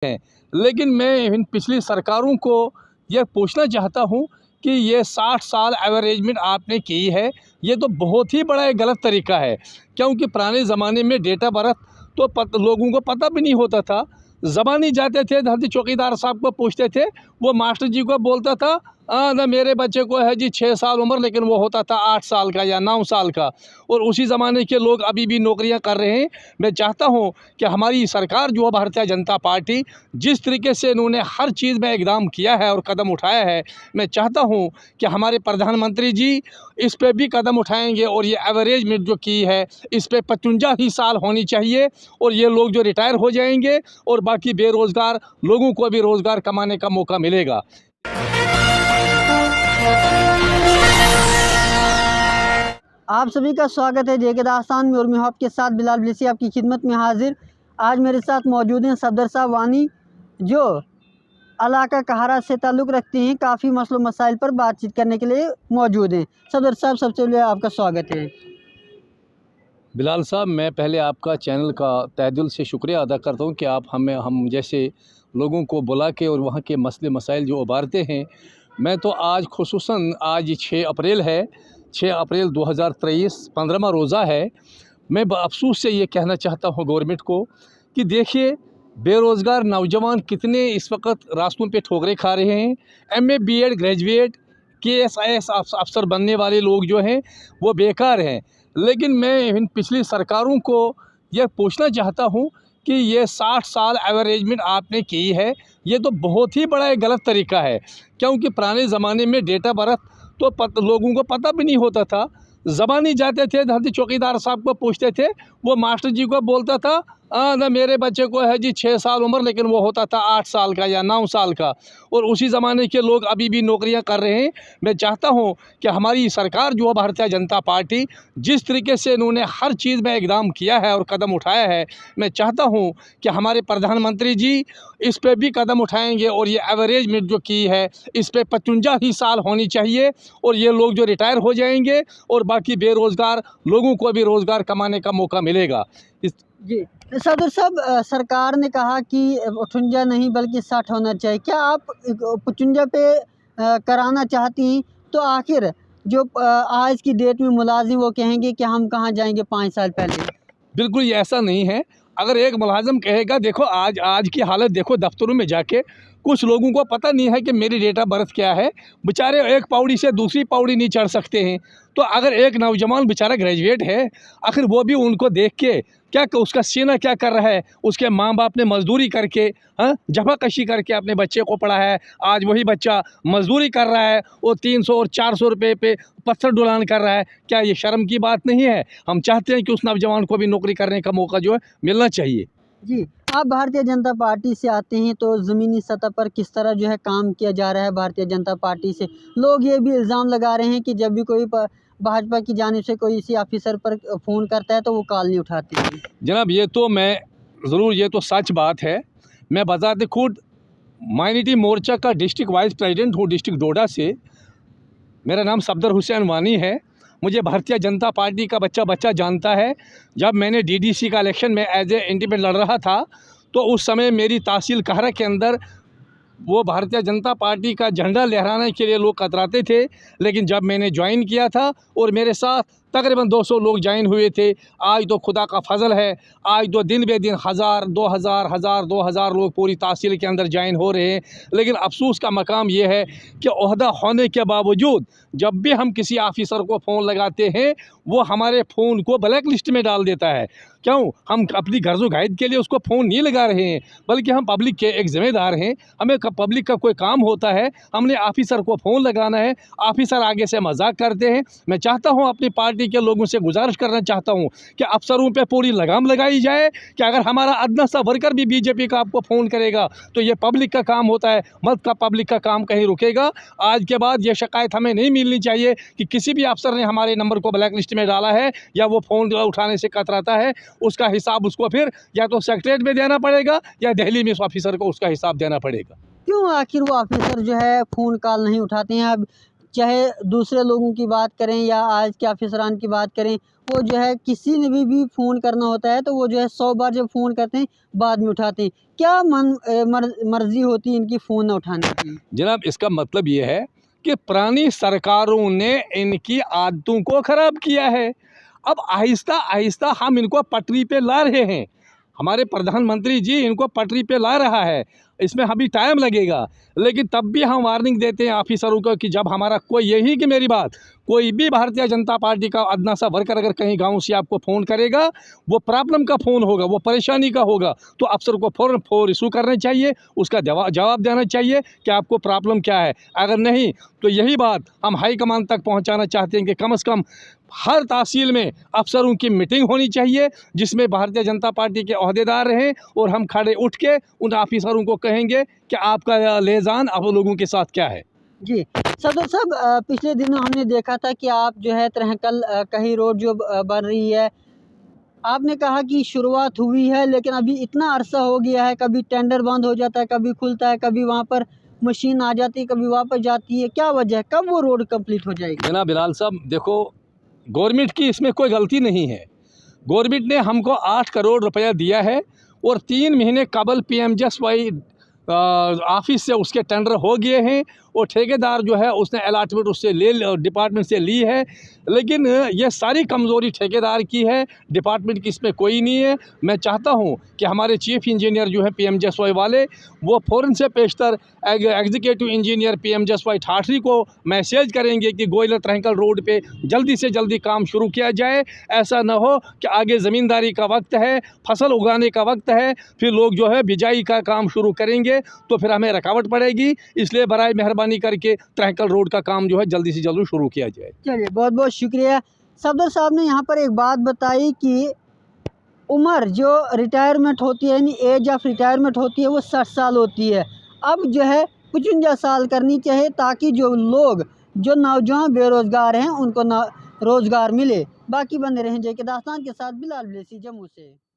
हैं। लेकिन मैं इन पिछली सरकारों को यह पूछना चाहता हूं कि ये 60 साल एवरेजमेंट आपने की है, ये तो बहुत ही बड़ा एक गलत तरीका है। क्योंकि पुराने ज़माने में डेट ऑफ बर्थ तो लोगों को पता भी नहीं होता था। ज़बानी जाते थे, हल्दी चौकीदार साहब को पूछते थे, वो मास्टर जी को बोलता था ना मेरे बच्चे को है जी 6 साल उम्र, लेकिन वो होता था 8 साल का या 9 साल का। और उसी ज़माने के लोग अभी भी नौकरियां कर रहे हैं। मैं चाहता हूं कि हमारी सरकार जो है भारतीय जनता पार्टी, जिस तरीके से इन्होंने हर चीज़ में इक़दाम किया है और कदम उठाया है, मैं चाहता हूं कि हमारे प्रधानमंत्री जी इस पे भी कदम उठाएंगे और ये एवरेज में जो की है इस पे 55 ही साल होनी चाहिए। और ये लोग जो रिटायर हो जाएंगे और बाकी बेरोज़गार लोगों को भी रोज़गार कमाने का मौका मिलेगा। आप सभी का स्वागत है जेके दास्तान में और मैं आपके साथ बिलाल बिलसी आपकी खिदमत में हाजिर। आज मेरे साथ मौजूद हैं सफदर साहब वानी, जो इलाका कहारा से ताल्लुक़ रखते हैं। काफ़ी मसलों मसाइल पर बातचीत करने के लिए मौजूद हैं। सफदर साहब, सबसे पहले आपका स्वागत है। बिलाल साहब, मैं पहले आपका चैनल का तहे दिल से शुक्रिया अदा करता हूँ कि आप हम जैसे लोगों को बुला के और वहाँ के मसले मसाइल जो उभारते हैं। मैं तो आज खुसूसन आज 6 अप्रैल है, 6 अप्रैल 2023 15वां रोज़ा है। मैं अफसोस से ये कहना चाहता हूँ गवर्नमेंट को कि देखिए बेरोज़गार नौजवान कितने इस वक्त रास्तों पे ठोकरें खा रहे हैं। MA BEd graduate KS IAS अफसर बनने वाले लोग जो हैं वो बेकार हैं। लेकिन मैं इन पिछली सरकारों को यह पूछना चाहता हूं कि ये 60 साल एवरेजमेंट आपने की है, ये तो बहुत ही बड़ा एक गलत तरीका है। क्योंकि पुराने ज़माने में डेट ऑफ बर्थ तो लोगों को पता भी नहीं होता था। ज़बानी जाते थे, हल्दी चौकीदार साहब को पूछते थे, वो मास्टर जी को बोलता था ना मेरे बच्चे को है जी 6 साल उम्र, लेकिन वो होता था 8 साल का या 9 साल का। और उसी ज़माने के लोग अभी भी नौकरियां कर रहे हैं। मैं चाहता हूं कि हमारी सरकार जो है भारतीय जनता पार्टी, जिस तरीके से इन्होंने हर चीज़ में इक़दाम किया है और कदम उठाया है, मैं चाहता हूं कि हमारे प्रधानमंत्री जी इस पे भी कदम उठाएंगे और ये एवरेज में जो की है इस पे 55 ही साल होनी चाहिए। और ये लोग जो रिटायर हो जाएंगे और बाकी बेरोज़गार लोगों को भी रोज़गार कमाने का मौका मिलेगा। जी सफदर साहब, सरकार ने कहा कि 58 नहीं बल्कि 60 होना चाहिए। क्या आप 55 पे कराना चाहती हैं? तो आखिर जो आज की डेट में मुलाजिम वो कहेंगे कि हम कहाँ जाएंगे 5 साल पहले। बिल्कुल ये ऐसा नहीं है। अगर एक मुलाज़िम कहेगा, देखो आज की हालत देखो दफ्तरों में जाके, कुछ लोगों को पता नहीं है कि मेरी डेट ऑफ बर्थ क्या है। बेचारे एक पौड़ी से दूसरी पौड़ी नहीं चढ़ सकते हैं। तो अगर एक नौजवान बेचारा ग्रेजुएट है, आखिर वो भी उनको देख के क्या उसका सीना क्या कर रहा है। उसके माँ बाप ने मजदूरी करके, हाँ, जफाकशी करके अपने बच्चे को पढ़ा है। आज वही बच्चा मजदूरी कर रहा है और 300 और 400 रुपये पे पत्थर डुलान कर रहा है। क्या ये शर्म की बात नहीं है? हम चाहते हैं कि उस नौजवान को भी नौकरी करने का मौका जो है मिलना चाहिए। जी, आप भारतीय जनता पार्टी से आते हैं, तो ज़मीनी सतह पर किस तरह जो है काम किया जा रहा है भारतीय जनता पार्टी से? लोग ये भी इल्ज़ाम लगा रहे हैं कि जब भी कोई भाजपा की जानिब से कोई इसी ऑफिसर पर फ़ोन करता है तो वो कॉल नहीं उठाते हैं। जनाब ये तो मैं ज़रूर, ये तो सच बात है। मैं बज़ात खुद माइनॉरिटी मोर्चा का डिस्ट्रिक्ट वाइस प्रेसिडेंट हूँ डिस्ट्रिक्ट डोडा से। मेरा नाम सफदर हुसैन वानी है। मुझे भारतीय जनता पार्टी का बच्चा जानता है। जब मैंने DDC का इलेक्शन में एज ए इंडिपेंडेंट लड़ रहा था, तो उस समय मेरी तहसील कहरा के अंदर वो भारतीय जनता पार्टी का झंडा लहराने के लिए लोग कतराते थे। लेकिन जब मैंने ज्वाइन किया था और मेरे साथ तकरीबन 200 लोग ज्वाइन हुए थे, आज तो खुदा का फजल है, आज तो दिन बे दिन 1000, 2000 लोग पूरी तहसील के अंदर ज्वाइन हो रहे हैं। लेकिन अफसोस का मकाम ये है कि ओहदा होने के बावजूद जब भी हम किसी ऑफिसर को फ़ोन लगाते हैं, वो हमारे फ़ोन को ब्लैक लिस्ट में डाल देता है। क्यों? हम अपनी गर्ज़ो गायद के लिए उसको फ़ोन नहीं लगा रहे हैं, बल्कि हम पब्लिक के एक ज़िम्मेदार हैं। हमें पब्लिक का कोई काम होता है, हमने ऑफिसर को फ़ोन लगाना है। ऑफिसर आगे से मजाक करते हैं। मैं चाहता हूं, अपनी पार्टी के लोगों से गुजारिश करना चाहता हूं कि अफसरों पे पूरी लगाम लगाई जाए कि अगर हमारा अदना सा वर्कर भी बीजेपी का आपको फ़ोन करेगा तो ये पब्लिक का काम होता है, मत का पब्लिक का काम कहीं रुकेगा। आज के बाद ये शिकायत हमें नहीं मिलनी चाहिए कि किसी भी अफसर ने हमारे नंबर को ब्लैक लिस्ट में डाला है या वो फ़ोन उठाने से कतराता है। उसका हिसाब उसको फिर या तो सेक्रेटरीट में देना पड़ेगा या दिल्ली में उस ऑफिसर को उसका हिसाब देना पड़ेगा। क्यों आखिर वो ऑफिसर जो है फ़ोन कॉल नहीं उठाते हैं? अब चाहे दूसरे लोगों की बात करें या आज के अफसरान की बात करें, वो जो है किसी ने भी फ़ोन करना होता है तो वो जो है 100 बार जब फ़ोन करते हैं बाद में उठाते हैं। क्या मर्ज़ी होती है इनकी फ़ोन न उठाने की? जनाब, इसका मतलब ये है कि पुरानी सरकारों ने इनकी आदतों को ख़राब किया है। अब आहिस्ता आहिस्ता हम इनको पटरी पे ला रहे हैं। हमारे प्रधानमंत्री जी इनको पटरी पे ला रहा है। इसमें अभी टाइम लगेगा, लेकिन तब भी हम वार्निंग देते हैं ऑफिसरों को कि जब हमारा कोई, यही कि मेरी बात, कोई भी भारतीय जनता पार्टी का अदना सा वर्कर अगर कहीं गांव से आपको फ़ोन करेगा, वो प्रॉब्लम का फ़ोन होगा, वो परेशानी का होगा, तो अफसर को फ़ौरन इशू करना चाहिए, उसका जवाब देना चाहिए कि आपको प्रॉब्लम क्या है। अगर नहीं तो यही बात हम हाई कमान तक पहुंचाना चाहते हैं कि कम से कम हर तहसील में अफसरों की मीटिंग होनी चाहिए, जिसमें भारतीय जनता पार्टी के अहदेदार रहें और हम खड़े उठ के उन ऑफिसरों को कहेंगे कि आपका लेजान आप लोगों के साथ क्या है। जी, सदर साहब, पिछले दिनों हमने देखा था कि आप जो है तरहकल कहीं रोड जो बन रही है, आपने कहा कि शुरुआत हुई है लेकिन अभी इतना अरसा हो गया है, कभी टेंडर बंद हो जाता है, कभी खुलता है, कभी वहाँ पर मशीन आ जाती है, कभी वापस जाती है। क्या वजह है, कब वो रोड कंप्लीट हो जाएगी? जनाब बिलाल साहब, देखो, गवर्नमेंट की इसमें कोई गलती नहीं है। गवर्नमेंट ने हमको 8 करोड़ रुपया दिया है और 3 महीने कबल PMJSY ऑफिस से उसके टेंडर हो गए हैं और ठेकेदार जो है उसने अलॉटमेंट उससे डिपार्टमेंट से ली है। लेकिन ये सारी कमज़ोरी ठेकेदार की है, डिपार्टमेंट की इसमें कोई नहीं है। मैं चाहता हूँ कि हमारे चीफ इंजीनियर जो है PMJSY वाले, वो फ़ौरन से पेशतर एग्जीक्यूटिव इंजीनियर PMJSY ठाठरी को मैसेज करेंगे कि गोइला तरहकल रोड पे जल्दी से जल्दी काम शुरू किया जाए। ऐसा ना हो कि आगे ज़मींदारी का वक्त है, फसल उगाने का वक्त है, फिर लोग जो है बिजाई का काम शुरू करेंगे तो फिर हमें रुकावट पड़ेगी। इसलिए बराए मेहरबानी करके तरहकल रोड का काम जो है जल्दी से जल्दी शुरू किया जाए। चलिए, बहुत बहुत शुक्रिया। सफदर साहब ने यहाँ पर एक बात बताई कि उम्र जो रिटायरमेंट होती है, यानी एज ऑफ रिटायरमेंट होती है, वो 60 साल होती है। अब जो है 55 साल करनी चाहिए ताकि जो लोग, जो नौजवान बेरोज़गार हैं, उनको रोज़गार मिले। बाकी बने रहें जे के दास्तान के साथ, बिलाल ब्लेसी, जम्मू से।